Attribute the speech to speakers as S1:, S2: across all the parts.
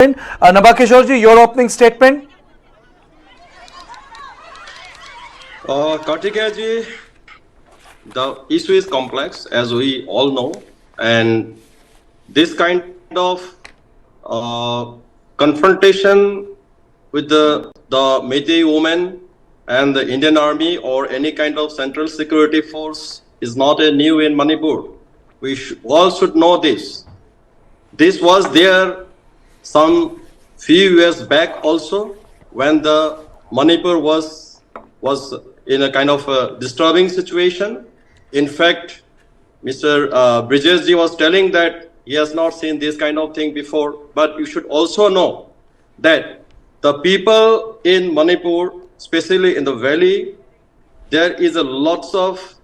S1: Nabakishore ji, your opening statement.
S2: Kartikeya ji, the issue is complex, as we all know, and this kind of confrontation with the Meitei women and the Indian Army or any kind of central security force is not a new in Manipur. We all should know this. This was there some few years back also, when the Manipur was in a kind of a disturbing situation. In fact, Mr. Bridges-ji was telling that he has not seen this kind of thing before. But you should also know that the people in Manipur, especially in the valley, there is a lots of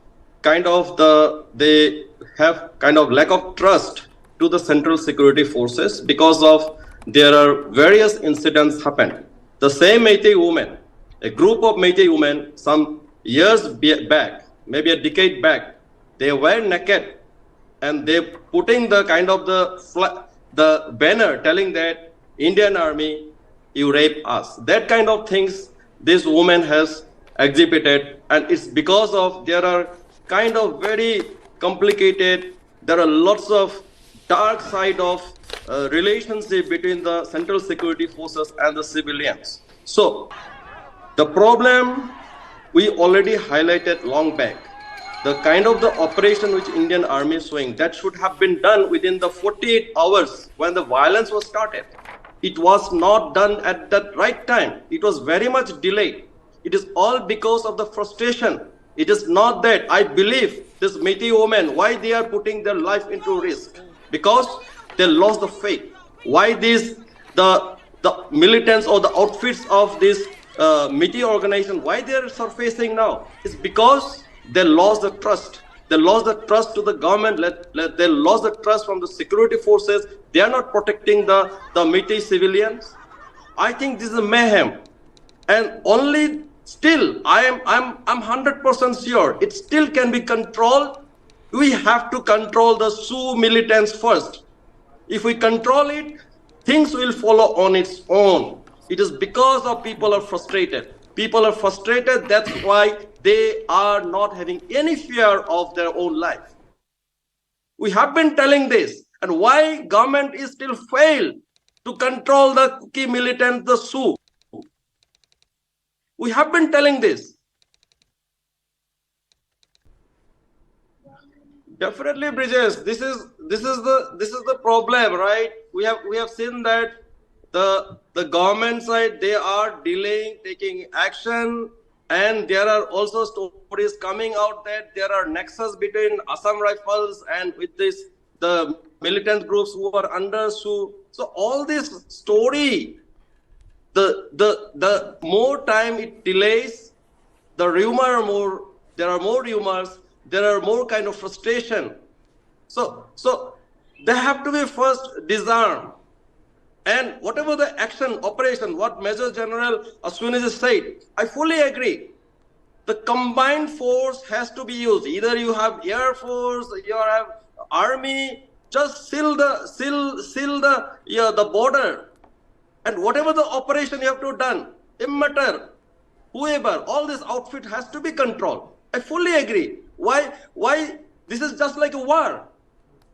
S2: they have kind of lack of trust to the central security forces because of there are various incidents happened. The same Meitei women, a group of Meitei women, some years back, maybe a decade back, they were naked and they putting the kind of the banner telling that Indian Army, you rape us. That kind of things this woman has exhibited, and it's because of there are kind of very complicated, there are lots of dark side of relationship between the central security forces and the civilians. So the problem we already highlighted long back. The kind of the operation which Indian Army is showing, that should have been done within the 48 hours when the violence was started. It was not done at that right time. It was very much delayed. It is all because of the frustration. It is not that I believe this Meitei women, why they are putting their life into risk? Because they lost the faith. Why the militants or the outfits of this Meitei organization, why they are surfacing now? It's because they lost the trust. They lost the trust to the government. They lost the trust from the security forces. They are not protecting the Meitei civilians. I think this is a mayhem, and only still I'm 100% sure it still can be controlled. We have to control the Sioux militants first. If we control it, things will follow on its own. It is because of people are frustrated. People are frustrated. That's why they are not having any fear of their own life. We have been telling this, and why government is still failed to control the Kuki militants, the Sioux. We have been telling this. Definitely, Bridges. This is the problem, right? We have seen that the government side, they are delaying taking action, and there are also stories coming out that there are nexus between Assam Rifles and with the militant groups who are under Sioux. So all this story, the more time it delays, the rumor more. There are more rumors. There are more kind of frustration. So they have to be first disarmed. And whatever the action, operation, what Major General Aswini said, I fully agree. The combined force has to be used. Either you have Air Force, you have Army, just seal the border. And whatever the operation you have to done, it matter, whoever, all this outfit has to be controlled. I fully agree. Why this is just like a war?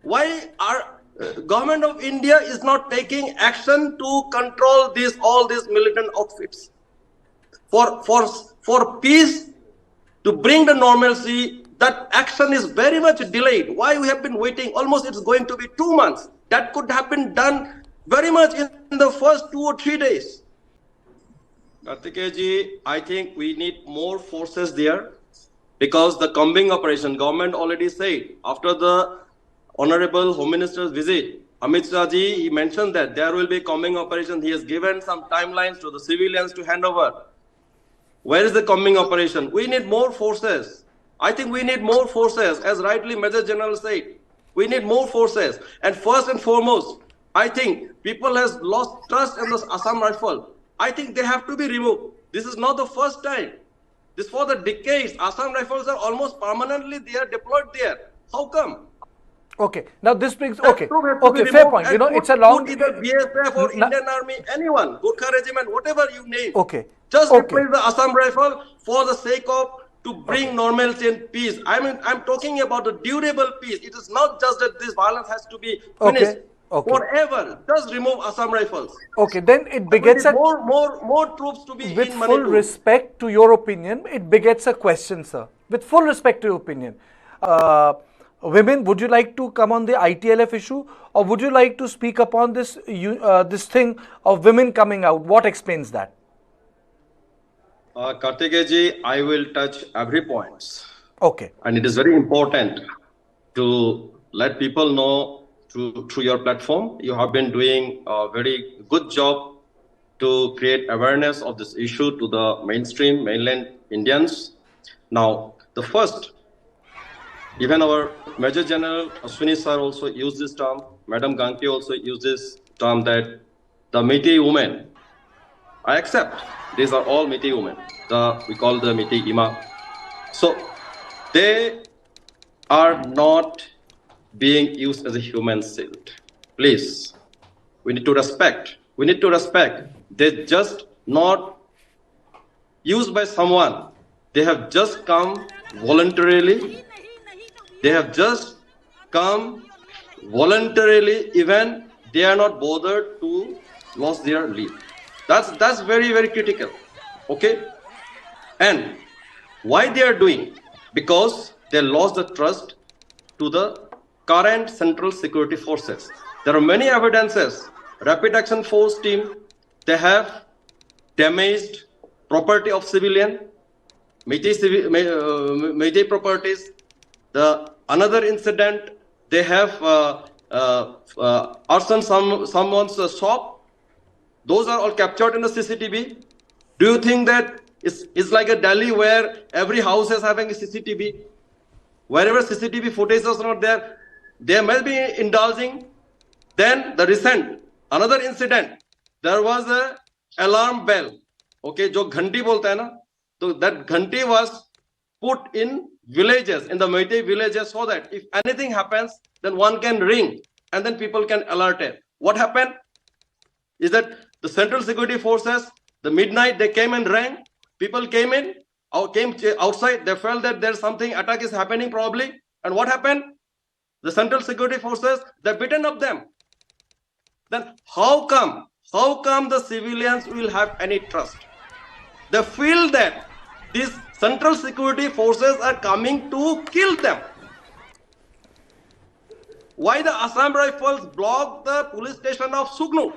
S2: Why our government of India is not taking action to control all these militant outfits? For peace, to bring the normalcy, that action is very much delayed. Why we have been waiting? Almost it's going to be 2 months. That could have been done very much in the first 2 or 3 days. Kartikeya ji, I think we need more forces there, because the combing operation, government already said, after the Honorable Home Minister's visit, Amit Shah ji, he mentioned that there will be combing operation. He has given some timelines to the civilians to hand over. Where is the combing operation? We need more forces. I think we need more forces, as rightly Major General said. We need more forces. And first and foremost, I think people has lost trust in the Assam Rifle. I think they have to be removed. This is not the first time. This for the decades. Assam Rifles are almost permanently they are deployed there. How come?
S1: Okay. Now this brings,
S2: That
S1: okay,
S2: troop has to be
S1: okay, fair
S2: removed
S1: point.
S2: and
S1: You know,
S2: put,
S1: it's a long,
S2: put either BSF or
S1: Na-
S2: Indian Army, anyone, Gurkha Regiment, whatever you name.
S1: okay,
S2: Just
S1: okay,
S2: replace the Assam Rifle for the sake of to bring
S1: okay,
S2: normalcy and peace. I mean, I'm talking about the durable peace. It is not just that this violence has to be finished
S1: okay, okay,
S2: forever. Just remove Assam Rifles.
S1: okay. Then it
S2: And we
S1: begets
S2: need
S1: a,
S2: more troops to be
S1: with
S2: in
S1: full
S2: Manipur.
S1: respect to your opinion, it begets a question, sir. With full respect to your opinion, uh, women, would you like to come on the ITLF issue, or would you like to speak upon this this thing of women coming out? What explains that?
S2: Kartikeji, I will touch every point.
S1: Okay.
S2: And it is very important to let people know through your platform. You have been doing a very good job to create awareness of this issue to the mainstream mainland Indians. Now, the first, even our Major General Ashwini sir also used this term. Madam Ganki also used this term that the Meitei women. I accept these are all Meitei women. We call the Meitei Ima. So they are not being used as a human shield. Please, we need to respect. We need to respect. They're just not used by someone. They have just come voluntarily. They have just come voluntarily, even they are not bothered to lose their leave. That's very, very critical. Okay? And why they are doing? Because they lost the trust to the current central security forces. There are many evidences. Rapid Action Force team, they have damaged property of civilian, Meitei properties. The another incident, they have arson someone's shop. Those are all captured in the CCTV. Do you think that it's like a Delhi where every house is having a CCTV? Wherever CCTV footage is not there, they may be indulging. Then the recent, another incident, there was a alarm bell. Okay, जो घंटी बोलता है ना, so that घंटी was put in villages, in the Meitei villages, so that if anything happens, then one can ring and then people can alert it. What happened is that the central security forces, the midnight, they came and rang. People came in, came outside. They felt that there's something, attack is happening probably. And what happened? The central security forces, they beaten up them. Then how come the civilians will have any trust? They feel that these central security forces are coming to kill them. Why the Assam Rifles blocked the police station of Sugnu?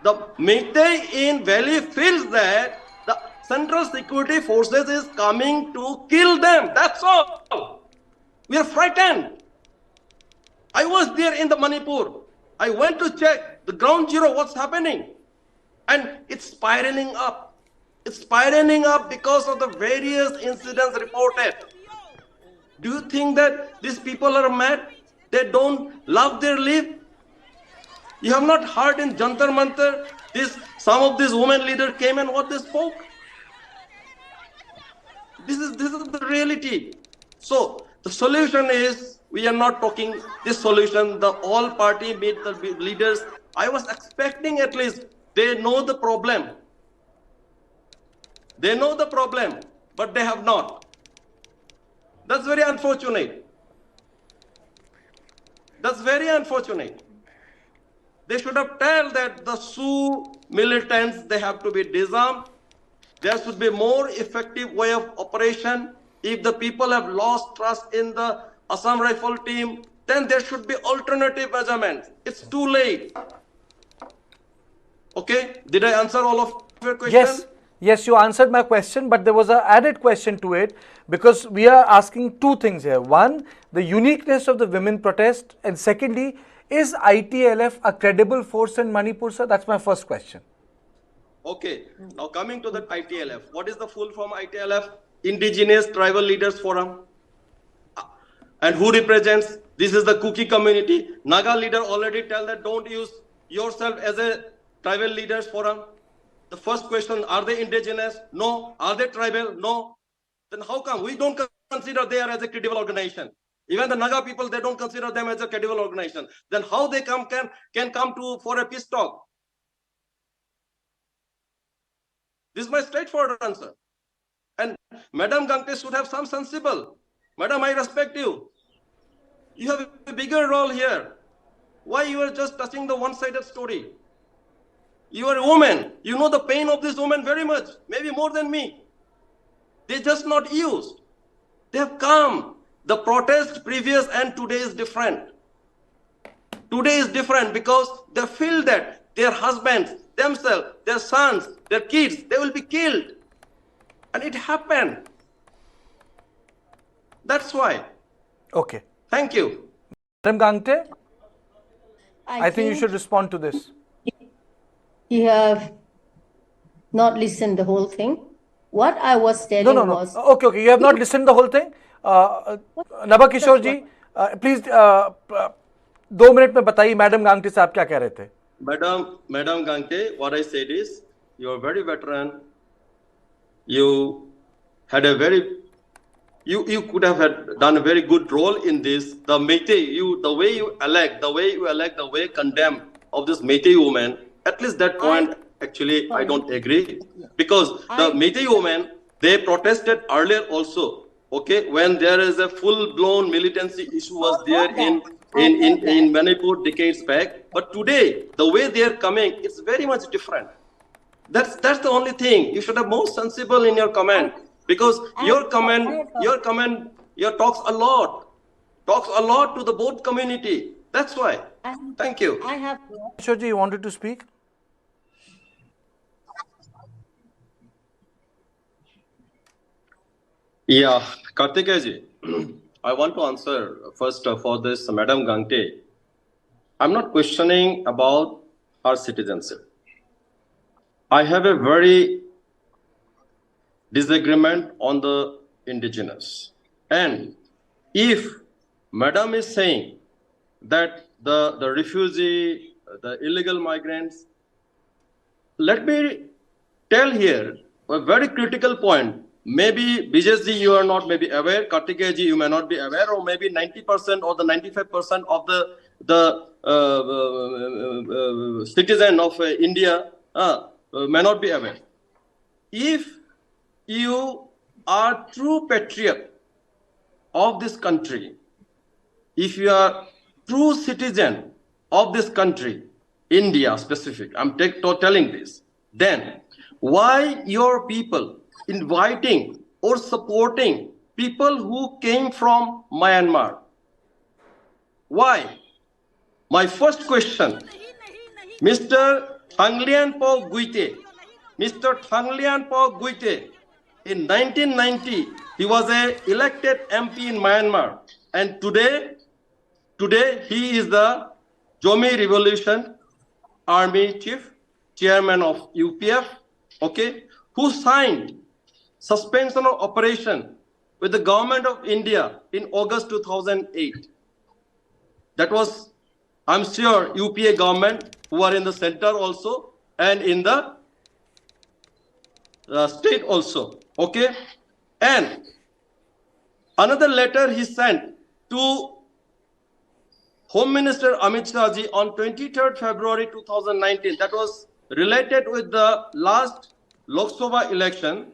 S2: The Meitei in Valley feels that the central security forces is coming to kill them. That's all. We are frightened. I was there in the Manipur. I went to check the ground zero, what's happening. And it's spiraling up. It's spiraling up because of the various incidents reported. Do you think that these people are mad? They don't love their life? You have not heard in Jantar Mantar, some of these women leaders came and what they spoke. This is the reality. So the solution is, we are not talking this solution, the all party made the leaders. I was expecting at least they know the problem. They know the problem, but they have not. That's very unfortunate. That's very unfortunate. They should have told that the Sioux militants, they have to be disarmed. There should be more effective way of operation. If the people have lost trust in the Assam Rifle team, then there should be alternative measurements. It's too late. Okay, did I answer all of your questions?
S1: Yes, you answered my question, but there was an added question to it, because we are asking two things here. One, the uniqueness of the women protest, and secondly, is ITLF a credible force in Manipur, sir? That's my first question.
S2: Okay, now coming to the ITLF. What is the full form ITLF? Indigenous Tribal Leaders Forum. And who represents? This is the Kuki community. Naga leader already tell that don't use yourself as a tribal leaders forum. The first question, are they indigenous? No. Are they tribal? No. Then how come we don't consider they are as a credible organization? Even the Naga people, they don't consider them as a credible organization. Then how they can come to for a peace talk? This is my straightforward answer. And Madam Gangte should have some sensible. Madam, I respect you. You have a bigger role here. Why you are just touching the one-sided story? You are a woman. You know the pain of this woman very much, maybe more than me. They just not used. They have come. The protest previous and today is different. Today is different because they feel that their husbands, themselves, their sons, their kids, they will be killed. And it happened. That's why.
S1: Okay.
S2: Thank you.
S1: Madam Gangte, I think you should respond to this.
S3: You have not listened the whole thing. What I was telling
S1: No.
S3: was...
S1: Okay. You have not listened the whole thing. Nabakishore ji, please 2 minute में बताइए madam गांगटे साहब क्या कह रहे थे.
S2: Madam Gangte, what I said is, you are very veteran. You had a very, you could have done a very good role in this. The Meitei, the way you elect, the way condemn of this Meitei woman, at least that point, actually, I don't agree. Because the Meitei women, they protested earlier also. Okay, when there is a full-blown militancy issue was there in Manipur decades back. But today, the way they are coming, it's very much different. That's the only thing. You should have more sensible in your comment, because your talks a lot to the both community. That's why. Thank you.
S1: Nabakishore ji, you wanted to speak?
S2: Yeah, Kartikeya ji, I want to answer first for this Madam Gangte. I'm not questioning about her citizenship. I have a very disagreement on the indigenous. And if Madam is saying that the refugee, the illegal migrants, let me tell here a very critical point. Maybe Bijay-ji, you are not maybe aware, Kartikeya-ji, you may not be aware, or maybe 90% or the 95% of the citizen of India may not be aware. If you are true patriot of this country, if you are true citizen of this country, India specific, I'm telling this, then why your people inviting or supporting people who came from Myanmar? Why? My first question, Mr. Thangalian Po Guite, in 1990, he was an elected MP in Myanmar, and today he is the Zomi Revolution Army Chief, Chairman of UPF, okay, who signed suspension of operation with the government of India in August 2008. That was, I'm sure, UPA government who are in the center also and in the state also, okay? And another letter he sent to Home Minister Amit Shah ji on 23rd February 2019, that was related with the last Lok Sabha election.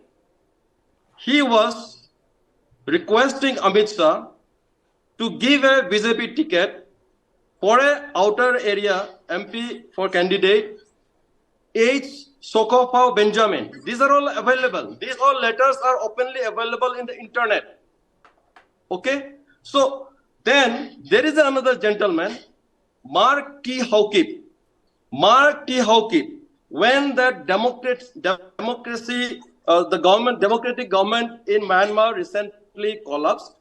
S2: He was requesting Amit Shah to give a BJP ticket for a outer area MP for candidate H. Sokopao Benjamin. These are all available. These all letters are openly available in the internet. Okay? So then there is another gentleman, Mark T. Hawkip. When the democratic government in Myanmar recently collapsed,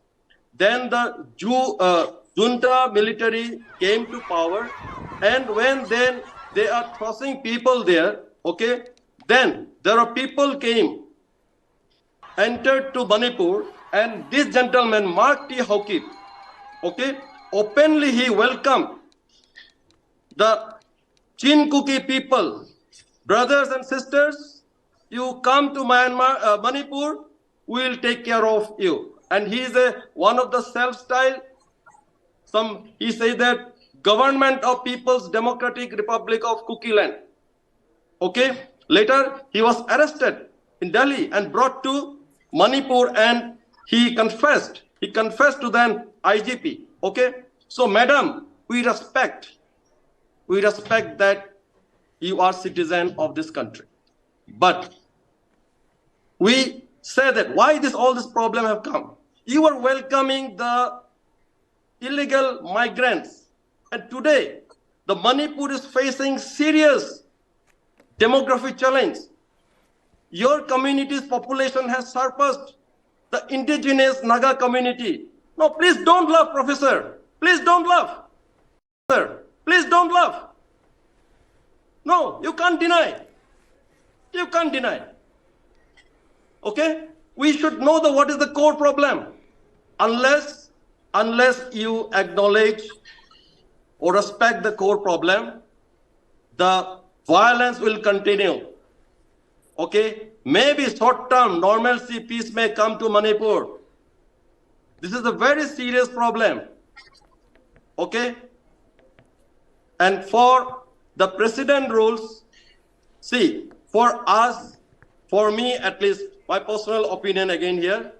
S2: then the junta military came to power, and when then they are tossing people there, okay, then there are people entered to Manipur, and this gentleman, Mark T. Hawkip, okay, openly he welcomed the Chin Kuki people, brothers and sisters, you come to Myanmar, Manipur, we will take care of you. And he is one of the self-styled he said that government of People's Democratic Republic of Kuki-Land. Okay. Later, he was arrested in Delhi and brought to Manipur, and he confessed. He confessed to the IGP. Okay. So, madam, we respect that you are citizen of this country. But we say that why all this problem have come? You are welcoming the illegal migrants, and today the Manipur is facing serious demographic challenge. Your community's population has surpassed the indigenous Naga community. No, please don't laugh, Professor. Please don't laugh. Sir, please don't laugh. No, you can't deny. You can't deny. Okay? We should know what is the core problem. Unless you acknowledge or respect the core problem, the violence will continue. Okay? Maybe short-term normalcy, peace may come to Manipur. This is a very serious problem. Okay? And for the president rules, see, for us, for me at least, my personal opinion again here,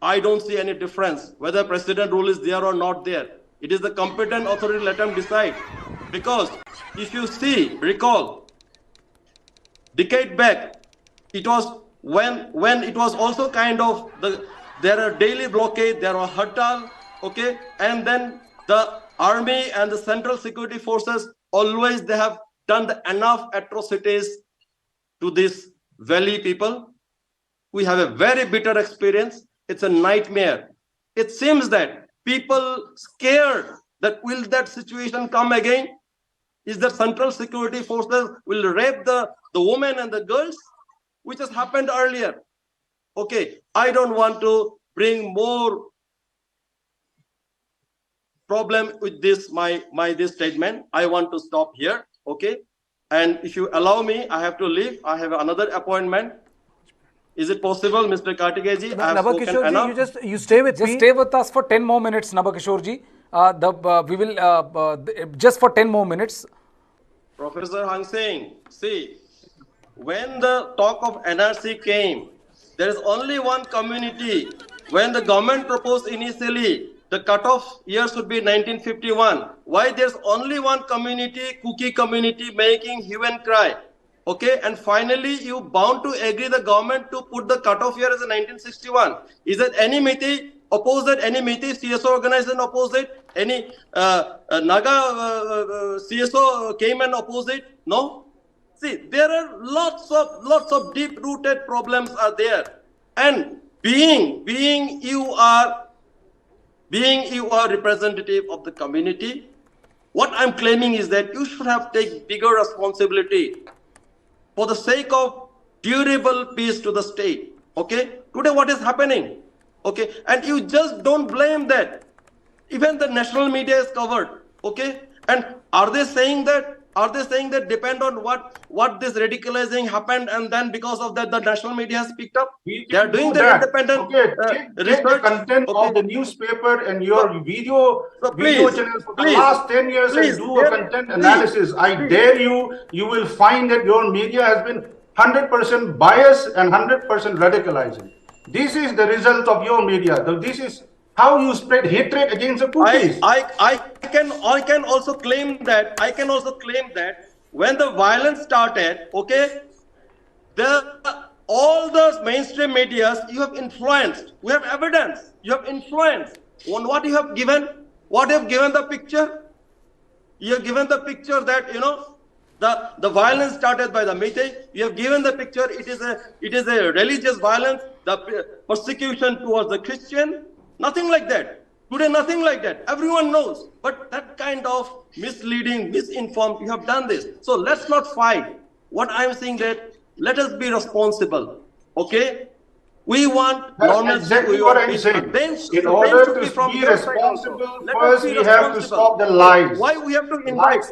S2: I don't see any difference whether president rule is there or not there. It is the competent authority, let them decide. Because if you see, recall, decade back, it was when it was also kind of there are daily blockade, there are hartal, okay, and then the army and the central security forces always they have done enough atrocities to these valley people. We have a very bitter experience. It's a nightmare. It seems that people scared that will that situation come again? Is that central security forces will rape the women and the girls, which has happened earlier. Okay, I don't want to bring more problem with this this statement. I want to stop here. Okay, and if you allow me, I have to leave. I have another appointment. Is it possible, Mr. Kartikeji?
S1: Nabakishore ji, you stay with me.
S4: Just stay with us for 10 more minutes, Nabakishore ji. We will just for 10 more minutes.
S2: Professor Hang Singh, see, when the talk of NRC came, there is only one community. When the government proposed initially, the cutoff year should be 1951. Why there's only one community, Kuki community, making hue and cry? Okay, and finally you bound to agree the government to put the cutoff year as a 1961. Is that any Meitei opposed it? Any Meitei CSO organization opposed it? Any Naga CSO came and opposed it? No. See, there are lots of deep-rooted problems are there, and being you are representative of the community, what I'm claiming is that you should have taken bigger responsibility for the sake of durable peace to the state. Okay, today what is happening? Okay, and you just don't blame that. Even the national media is covered. Okay, and are they saying that depend on what this radicalizing happened, and then because of that the national media has picked up? They are doing their independent
S5: take
S2: research.
S5: the content of the newspaper and your video channel for the last 10 years and do a content analysis. I dare you. You will find that your media has been 100% biased and 100% radicalizing. This is the result of your media. This is how you spread hatred against the Kukis.
S2: I can also claim that when the violence started, okay, all the mainstream medias you have influenced. We have evidence. You have influenced on what you have given. What you have given the picture. You have given the picture that the violence started by the Meitei. You have given the picture. It is a religious violence. The persecution towards the Christian. Nothing like that. Today, nothing like that. Everyone knows. But that kind of misleading, misinformed, you have done this. So let's not fight. What I'm saying that let us be responsible. Okay? We want normalcy.
S5: Exactly what I'm saying. In order to be responsible, first we have to stop the lies.
S2: Why we have to invite?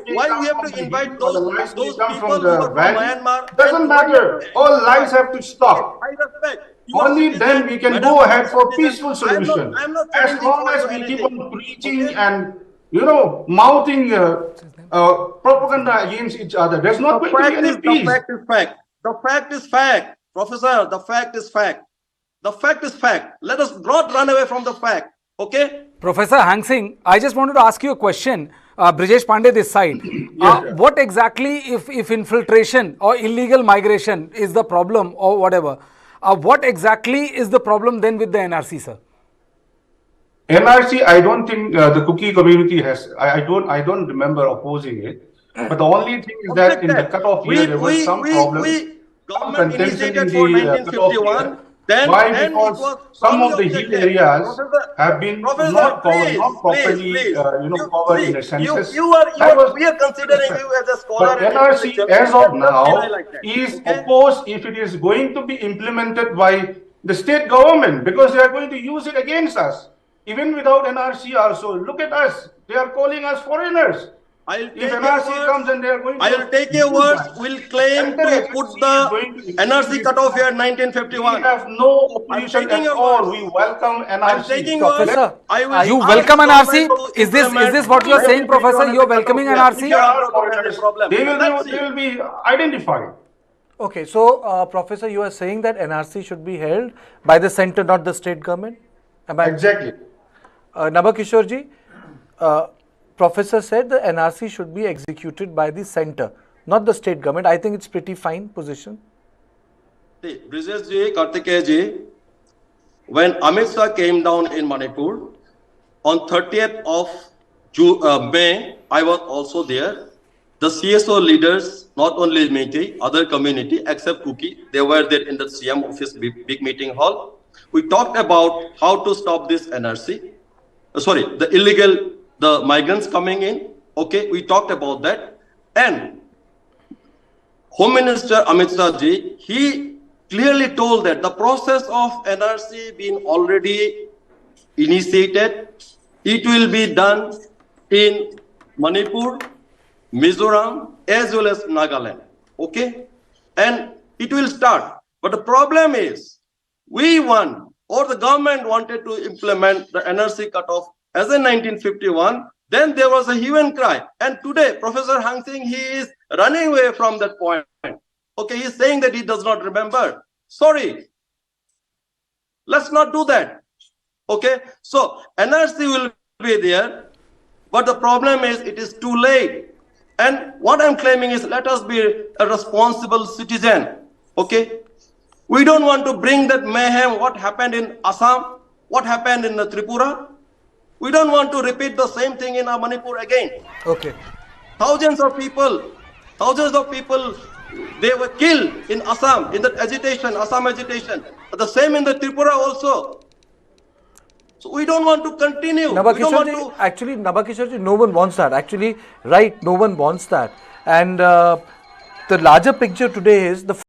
S2: Those people who are from Myanmar?
S5: Doesn't matter. All lies have to stop.
S2: I respect.
S5: only then we can go ahead for peaceful solution.
S2: I'm not
S5: As
S2: saying
S5: long
S2: for
S5: as
S2: you
S5: we keep
S2: anything.
S5: on preaching
S2: Okay?
S5: and, you know, mouthing propaganda against each other, there's not going to be any
S2: The
S5: peace.
S2: fact is fact. The fact is fact. Professor, the fact is fact. The fact is fact. Let us not run away from the fact. Okay?
S4: Professor Hang Singh, I just wanted to ask you a question. Brijesh Pandey, this side.
S5: Yes, sir.
S4: What exactly, if infiltration or illegal migration is the problem or whatever, what exactly is the problem then with the NRC, sir?
S5: NRC, I don't think the Kuki community has. I don't remember opposing it. But the only thing is that in the cutoff year there was some problem, some
S2: Government
S5: contention in
S2: initiated for
S5: the cutoff year.
S2: 1951. Then,
S5: Why?
S2: and it
S5: Because
S2: was
S5: some of
S2: strongly
S5: the hill
S2: objected.
S5: areas have been
S2: Professor,
S5: not covered,
S2: please,
S5: not properly,
S2: please.
S5: covered in the census.
S2: We are considering you as a scholar.
S5: But
S2: and
S5: NRC,
S2: intellectual.
S5: as of
S2: You cannot deny
S5: now,
S2: like that,
S5: is
S2: okay?
S5: opposed if it is going to be implemented by the state government, because they are going to use it against us. Even without NRC also, look at us. They are calling us foreigners. If NRC comes and they are going to...
S2: I'll take your words. We'll claim to put the NRC cutoff year
S5: We
S2: 1951.
S5: have no opposition
S2: taking
S5: at
S2: your
S5: all.
S2: words.
S5: We welcome NRC.
S2: I'm taking
S1: Professor,
S2: yours. I will
S4: You
S2: ask
S4: welcome NRC?
S2: government to
S4: Is this
S2: implement
S4: what you are saying,
S2: 1951
S4: Professor? You are welcoming
S5: They
S4: NRC?
S5: are foreigners.
S2: problem.
S5: They
S2: Let's
S5: will be identified.
S1: Okay, so Professor, you are saying that NRC should be held by the center, not the state government? Am I
S5: Exactly.
S1: Nabakishore ji, Professor said the NRC should be executed by the center, not the state government. I think it's pretty fine position.
S2: See, Brijesh ji, Kartikeya ji, when Amit Shah came down in Manipur, on 30th of May, I was also there. The CSO leaders, not only Meitei, other community, except Kuki, they were there in the CM office, big meeting hall. We talked about how to stop this NRC. The migrants coming in. Okay, we talked about that. And Home Minister Amit Shah ji, he clearly told that the process of NRC being already initiated, it will be done in Manipur, Mizoram, as well as Nagaland. Okay? And it will start. But the problem is, we want, or the government wanted to implement the NRC cutoff as in 1951, then there was a hue and cry. And today, Professor Hang Singh, he is running away from that point. Okay, he's saying that he does not remember. Sorry. Let's not do that. Okay, so NRC will be there, but the problem is it is too late. And what I'm claiming is, let us be a responsible citizen. Okay, we don't want to bring that mayhem, what happened in Assam, what happened in the Tripura. We don't want to repeat the same thing in Manipur again.
S1: Okay.
S2: Thousands of people, they were killed in Assam, in that agitation, Assam agitation. But the same in the Tripura also. So we don't want to continue.
S1: Nabakishore ji, no one wants that. Actually, right, no one wants that. And the larger picture today is the